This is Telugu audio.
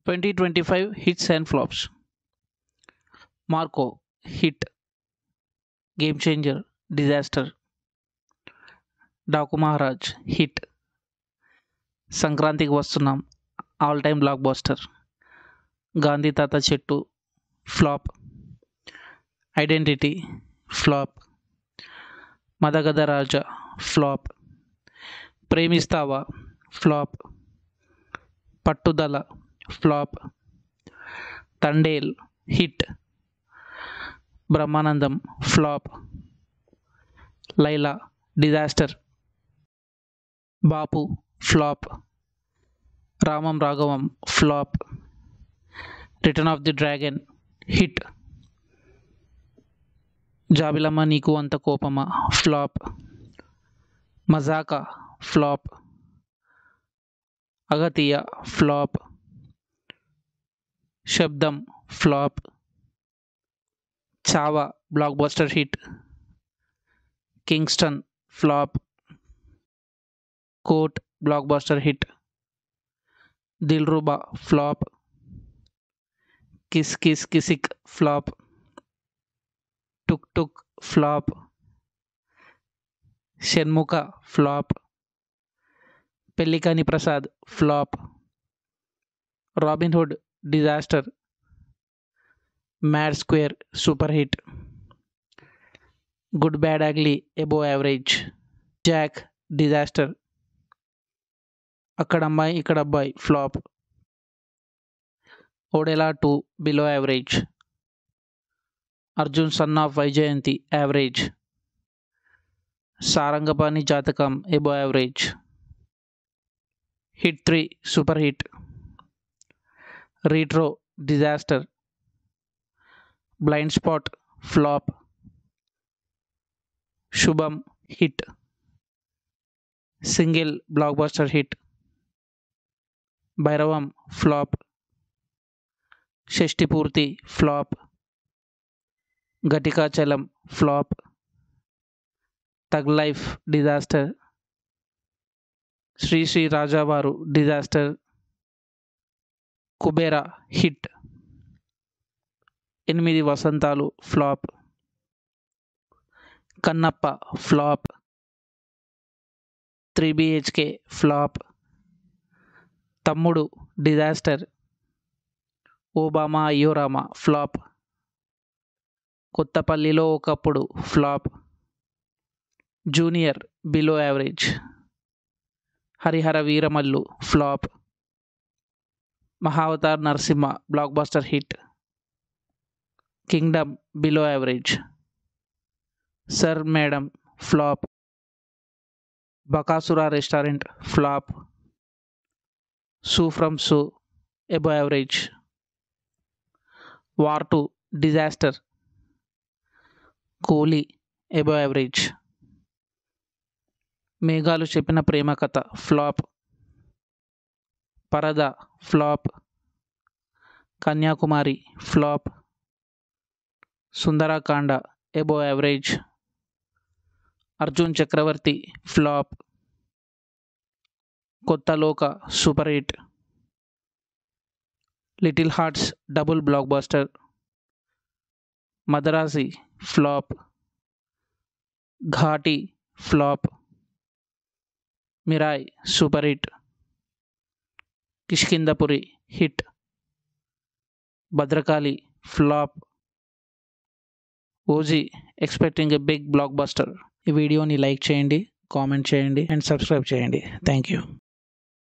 2025 hits and flops. Marco, hit, game changer, disaster. Daku Maharaj, hit, సంక్రాంతికి వస్తున్నాం, all time blockbuster. Gandhi Thatha Chettu, flop. Identity, flop. Madagadha Raja, flop. Premistava, flop. Pattudala, flop. Thandel, hit. Brahmanandam, flop. Laila, disaster. Bapu, flop. Ramam Raghavam, flop. Return of the dragon, hit. Jabilamma Neeku Antha Kopama, flop. Mazaka, flop. Agathiya, flop. Sabdham, flop. Chhaava, blockbuster hit. Kingston, flop. Court, blockbuster hit. Dilruba, flop. Kiss kiss Kissik, flop. Tuk Tuk, flop. Shanmukha, flop. పెళ్లికాని Prasad, flop. Robinhood, disaster. Mad square, super hit. Good bad ugly, above average. Jack, disaster. Akkada Ammayi Ikkada Abbayi, flop. Odela 2, below average. Arjun son of Vyjayanthi, average. Sarangapani Jathakam, above average. Hit 3, super hit. Retro, disaster. Blind spot, flop. Subham, hit. Single, blockbuster hit. Bhairavam, flop. Shashti Poorthi, flop. Ghatikachalam, flop. Thug life, disaster. Sri Sri Rajavaru, disaster. Kubera, hit. 8 Vasantalu, flop. Kannappa, flop. 3 BHK, flop. Thammudu, disaster. Obhama Ayyorama, flop. కొత్తపల్లిలో ఒకప్పుడు, flop. Junior, below average. Harihara Veeramallu, flop. Mahavatar Narasimha, blockbuster hit. Kingdom, below average. Sir madam, flop. Bakasura restaurant, flop. Su from So, above average. War 2, disaster. Coolie, above average. Meghalu Cheppina Prema Katha, flop. Paradha, flop. Kanyakumari, flop. Sundarakanda, above average. Arjun Chakravarthy, flop. Kotha Lokah, super hit. Little hearts, double blockbuster. Madharaasi, flop. Ghaati, flop. Mirai, super hit. Kishkindhapuri, hit. Bhadrakali, flop. OG, expecting a big blockbuster. ఈ వీడియోని లైక్ చేయండి, కామెంట్ చేయండి అండ్ సబ్స్క్రైబ్ చేయండి. Thank you.